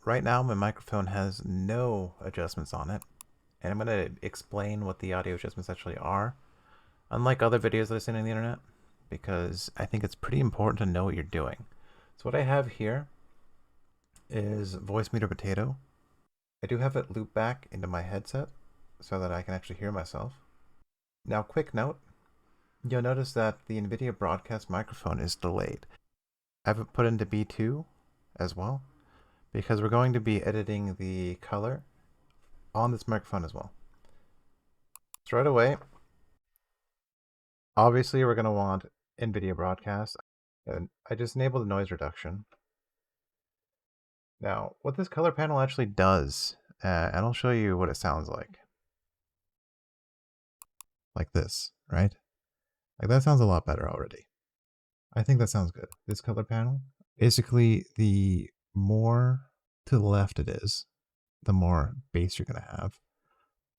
right now my microphone has no adjustments on it, and I'm going to explain what the audio adjustments actually are, unlike other videos that I've seen on the internet, because I think it's pretty important to know what you're doing. So what I have here is VoiceMeeter Potato. I do have it loop back into my headset so that I can actually hear myself. Now, quick note, you'll notice that the NVidia Broadcast microphone is delayed. I have it put into B2 as well, because we're going to be editing the color on this microphone as well. So right away, obviously we're going to want NVidia Broadcast, and I just enabled the noise reduction. Now, what this color panel actually does, and I'll show you what it sounds like this, right? Like that sounds a lot better already. I think that sounds good. This color panel, basically the more to the left it is, the more bass you're going to have.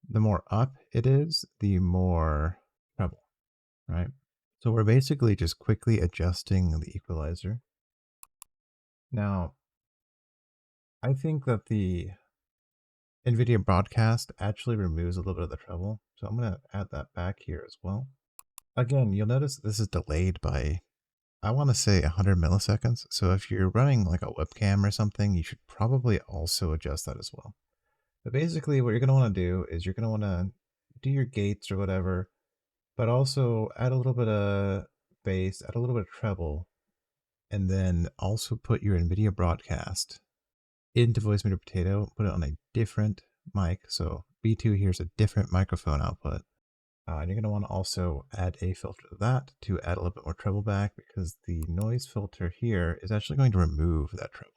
The more up it is, the more treble, right? So we're basically just quickly adjusting the equalizer. Now, I think that the NVidia Broadcast actually removes a little bit of the treble, so I'm going to add that back here as well. Again, you'll notice this is delayed by, I want to say 100 milliseconds. So if you're running like a webcam or something, you should probably also adjust that as well. But basically what you're going to want to do is you're going to want to do your gates or whatever, but also add a little bit of bass, add a little bit of treble, and then also put your NVIDIA Broadcast into VoiceMeeter Potato, put it on a different mic. So B2 here is a different microphone output. And you're going to want to also add a filter to that to add a little bit more treble back, because the noise filter here is actually going to remove that treble.